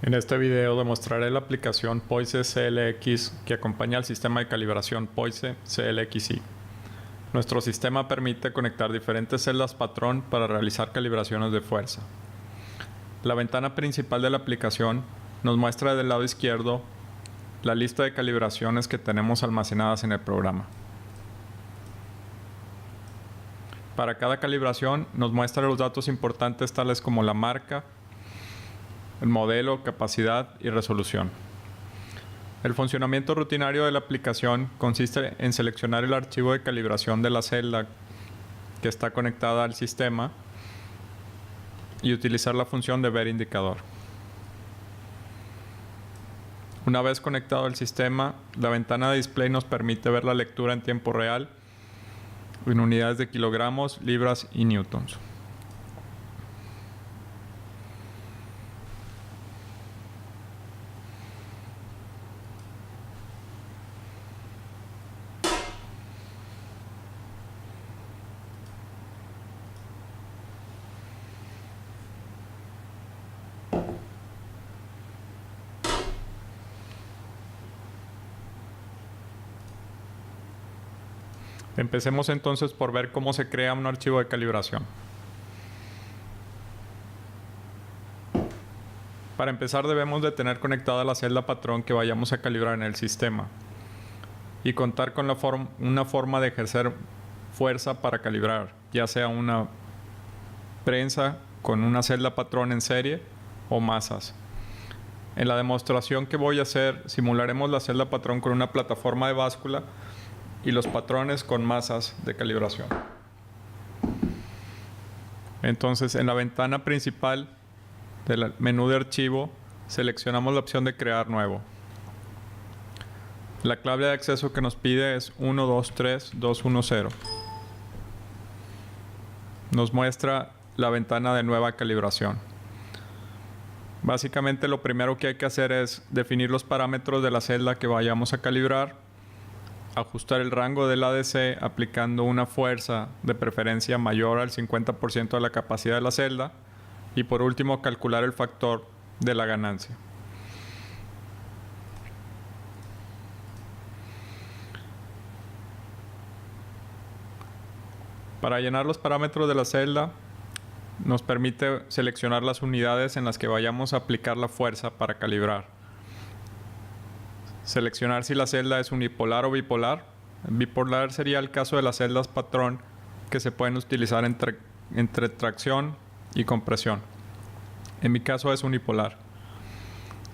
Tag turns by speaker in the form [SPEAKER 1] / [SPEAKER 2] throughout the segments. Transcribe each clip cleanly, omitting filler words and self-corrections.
[SPEAKER 1] En este video demostraré la aplicación POISE CLX que acompaña al sistema de calibración POISE CLXi. Nuestro sistema permite conectar diferentes celdas patrón para realizar calibraciones de fuerza. La ventana principal de la aplicación nos muestra del lado izquierdo la lista de calibraciones que tenemos almacenadas en el programa. Para cada calibración nos muestra los datos importantes tales como la marca, el modelo, capacidad y resolución. El funcionamiento rutinario de la aplicación consiste en seleccionar el archivo de calibración de la celda que está conectada al sistema y utilizar la función de ver indicador. Una vez conectado al sistema, la ventana de display nos permite ver la lectura en tiempo real en unidades de kilogramos, libras y newtons. Empecemos entonces por ver cómo se crea un archivo de calibración. Para empezar debemos de tener conectada la celda patrón que vayamos a calibrar en el sistema y contar con una forma de ejercer fuerza para calibrar, ya sea una prensa con una celda patrón en serie o masas. En la demostración que voy a hacer simularemos la celda patrón con una plataforma de báscula y los patrones con masas de calibración. Entonces, en la ventana principal del menú de archivo, seleccionamos la opción de crear nuevo. La clave de acceso que nos pide es 123210. Nos muestra la ventana de nueva calibración. Básicamente lo primero que hay que hacer es definir los parámetros de la celda que vayamos a calibrar, ajustar el rango del ADC aplicando una fuerza de preferencia mayor al 50% de la capacidad de la celda y por último calcular el factor de la ganancia. Para llenar los parámetros de la celda nos permite seleccionar las unidades en las que vayamos a aplicar la fuerza para calibrar. Seleccionar si la celda es unipolar o bipolar. Bipolar sería el caso de las celdas patrón que se pueden utilizar entre tracción y compresión. En mi caso es unipolar.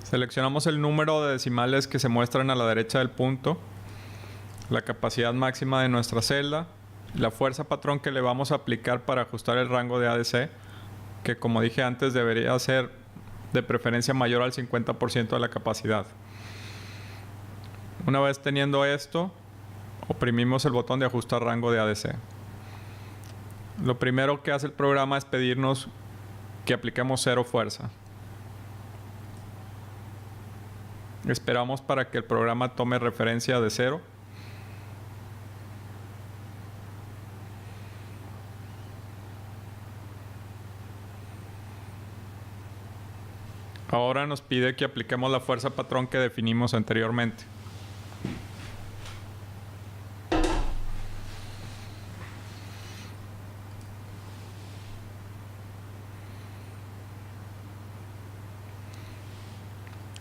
[SPEAKER 1] Seleccionamos el número de decimales que se muestran a la derecha del punto, la capacidad máxima de nuestra celda, la fuerza patrón que le vamos a aplicar para ajustar el rango de ADC, que como dije antes debería ser de preferencia mayor al 50% de la capacidad. Una vez teniendo esto, oprimimos el botón de ajustar rango de ADC. Lo primero que hace el programa es pedirnos que apliquemos 0 fuerza. Esperamos para que el programa tome referencia de 0. Ahora nos pide que apliquemos la fuerza patrón que definimos anteriormente.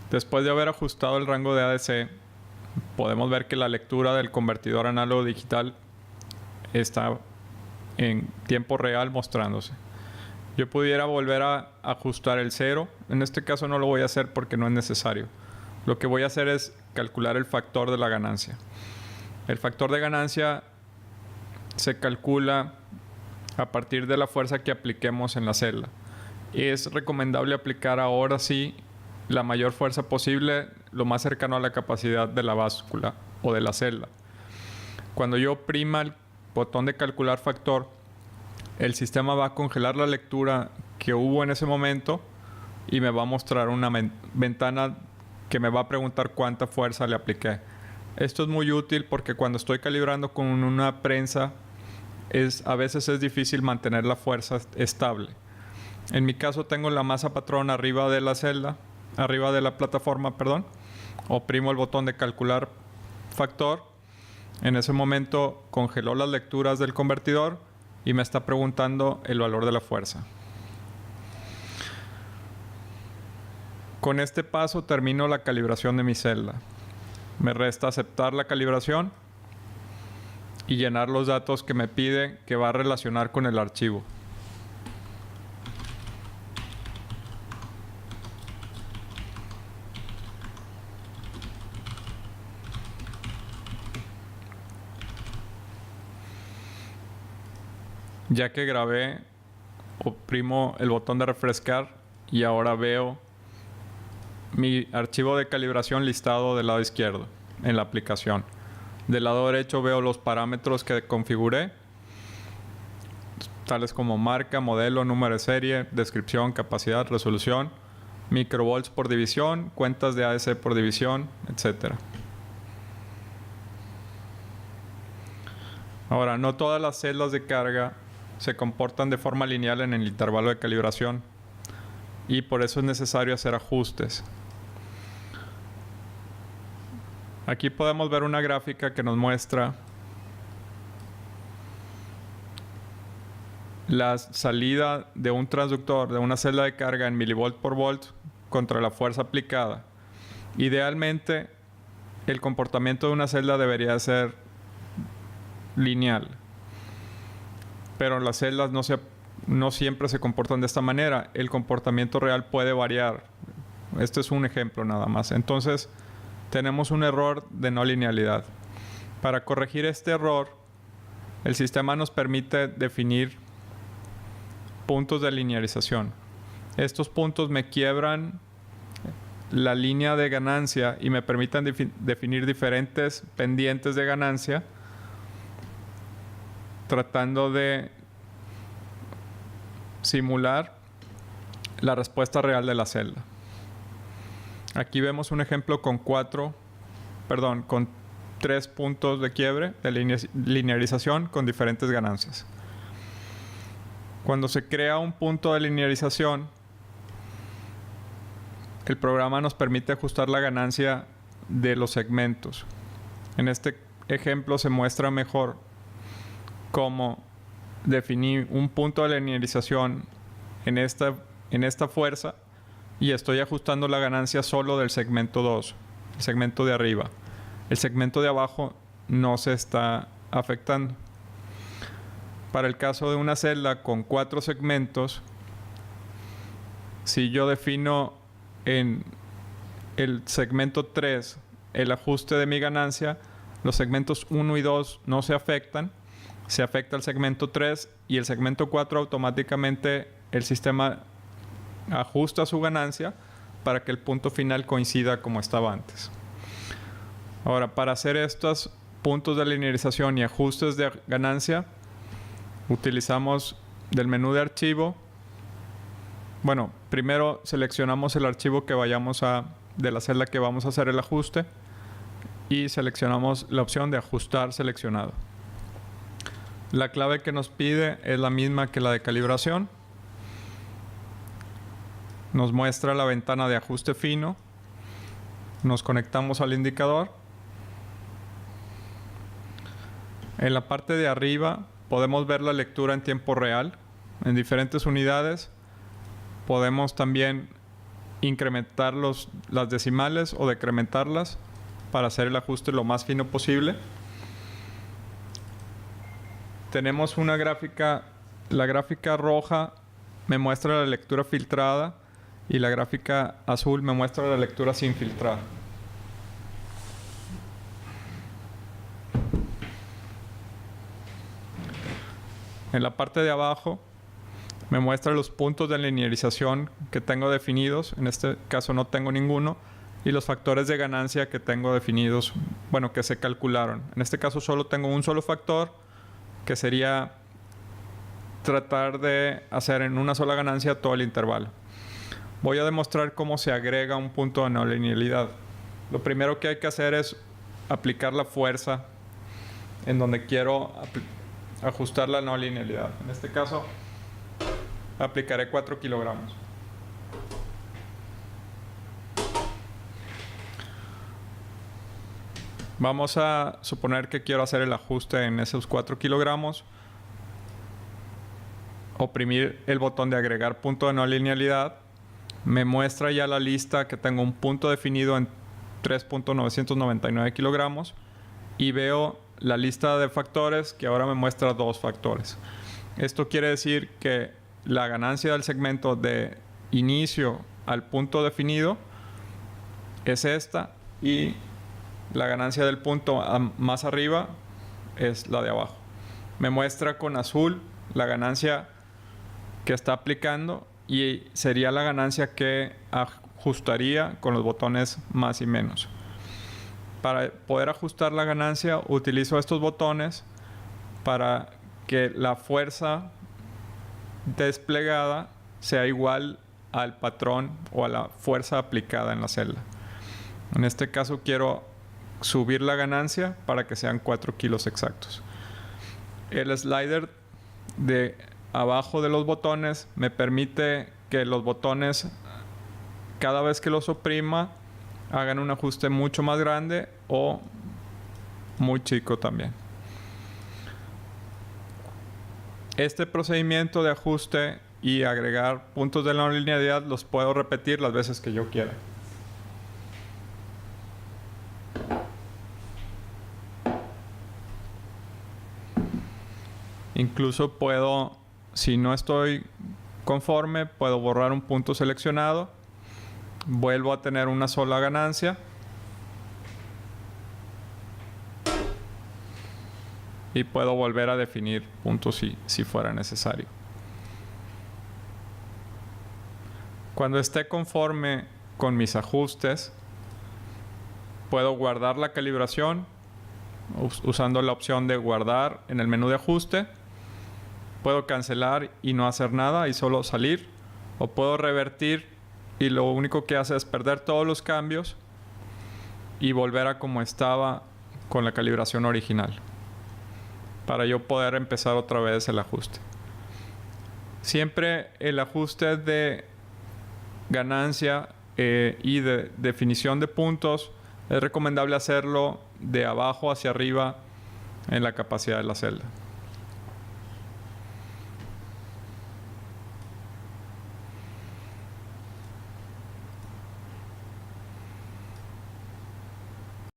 [SPEAKER 1] Después de haber ajustado el rango de ADC, podemos ver que la lectura del convertidor análogo digital está en tiempo real mostrándose. Yo pudiera volver a ajustar el 0. En este caso no lo voy a hacer porque no es necesario. Lo que voy a hacer es calcular el factor de la ganancia. El factor de ganancia se calcula a partir de la fuerza que apliquemos en la celda. Es recomendable aplicar ahora sí la mayor fuerza posible, lo más cercano a la capacidad de la báscula o de la celda. Cuando yo oprima el botón de calcular factor, el sistema va a congelar la lectura que hubo en ese momento y me va a mostrar una ventana que me va a preguntar cuánta fuerza le apliqué. Esto es muy útil porque cuando estoy calibrando con una prensa, a veces es difícil mantener la fuerza estable. En mi caso tengo la masa patrón arriba de la celda, arriba de la plataforma, perdón, oprimo el botón de calcular factor. En ese momento congeló las lecturas del convertidor y me está preguntando el valor de la fuerza. Con este paso termino la calibración de mi celda. Me resta aceptar la calibración y llenar los datos que me pide que va a relacionar con el archivo. Ya que grabé, oprimo el botón de refrescar y ahora veo mi archivo de calibración listado del lado izquierdo en la aplicación. Del lado derecho veo los parámetros que configuré, tales como marca, modelo, número de serie, descripción, capacidad, resolución, microvolts por división, cuentas de ADC por división, etc. Ahora, no todas las celdas de carga se comportan de forma lineal en el intervalo de calibración y por eso es necesario hacer ajustes. Aquí podemos ver una gráfica que nos muestra la salida de un transductor de una celda de carga en milivolt por volt contra la fuerza aplicada. Idealmente, el comportamiento de una celda debería ser lineal, pero las celdas no siempre se comportan de esta manera. El comportamiento real puede variar. Este es un ejemplo nada más. Entonces, tenemos un error de no linealidad. Para corregir este error, el sistema nos permite definir puntos de linearización. Estos puntos me quiebran la línea de ganancia y me permiten definir diferentes pendientes de ganancia, tratando de simular la respuesta real de la celda. Aquí vemos un ejemplo con con 3 puntos de quiebre de linearización con diferentes ganancias. Cuando se crea un punto de linearización, el programa nos permite ajustar la ganancia de los segmentos. En este ejemplo se muestra mejor cómo definir un punto de linearización en esta fuerza y estoy ajustando la ganancia solo del segmento 2, el segmento de arriba. El segmento de abajo no se está afectando. Para el caso de una celda con 4 segmentos, si yo defino en el segmento 3 el ajuste de mi ganancia, los segmentos 1 y 2 no se afectan. Se afecta el segmento 3 y el segmento 4 automáticamente el sistema ajusta su ganancia para que el punto final coincida como estaba antes. Ahora, para hacer estos puntos de linearización y ajustes de ganancia, utilizamos del menú de archivo. Bueno, primero seleccionamos el archivo de la celda que vamos a hacer el ajuste y seleccionamos la opción de ajustar seleccionado. La clave que nos pide es la misma que la de calibración. Nos muestra la ventana de ajuste fino. Nos conectamos al indicador. En la parte de arriba podemos ver la lectura en tiempo real en diferentes unidades. Podemos también incrementar las decimales o decrementarlas para hacer el ajuste lo más fino posible. Tenemos una gráfica, la gráfica roja me muestra la lectura filtrada y la gráfica azul me muestra la lectura sin filtrar. En la parte de abajo me muestra los puntos de linearización que tengo definidos. En este caso no tengo ninguno. Y los factores de ganancia que tengo definidos, bueno, que se calcularon. En este caso solo tengo un solo factor, que sería tratar de hacer en una sola ganancia todo el intervalo. Voy a demostrar cómo se agrega un punto de no linealidad. Lo primero que hay que hacer es aplicar la fuerza en donde quiero ajustar la no linealidad. En este caso, aplicaré 4 kilogramos. Vamos a suponer que quiero hacer el ajuste en esos 4 kilogramos. Oprimir el botón de agregar punto de no linealidad. Me muestra ya la lista que tengo un punto definido en 3.999 kilogramos. Y veo la lista de factores que ahora me muestra 2 factores. Esto quiere decir que la ganancia del segmento de inicio al punto definido es esta, y la ganancia del punto más arriba es la de abajo. Me muestra con azul la ganancia que está aplicando y sería la ganancia que ajustaría con los botones más y menos. Para poder ajustar la ganancia utilizo estos botones para que la fuerza desplegada sea igual al patrón o a la fuerza aplicada en la celda. En este caso quiero subir la ganancia para que sean 4 kilos exactos. El slider de abajo de los botones me permite que los botones, cada vez que los oprima, hagan un ajuste mucho más grande o muy chico también. Este procedimiento de ajuste y agregar puntos de no linealidad los puedo repetir las veces que yo quiera. Incluso puedo, si no estoy conforme, puedo borrar un punto seleccionado. Vuelvo a tener una sola ganancia. Y puedo volver a definir puntos si fuera necesario. Cuando esté conforme con mis ajustes, puedo guardar la calibración usando la opción de guardar en el menú de ajuste. Puedo cancelar y no hacer nada y solo salir, o puedo revertir y lo único que hace es perder todos los cambios y volver a como estaba con la calibración original, para yo poder empezar otra vez el ajuste. Siempre el ajuste de ganancia y de definición de puntos es recomendable hacerlo de abajo hacia arriba en la capacidad de la celda.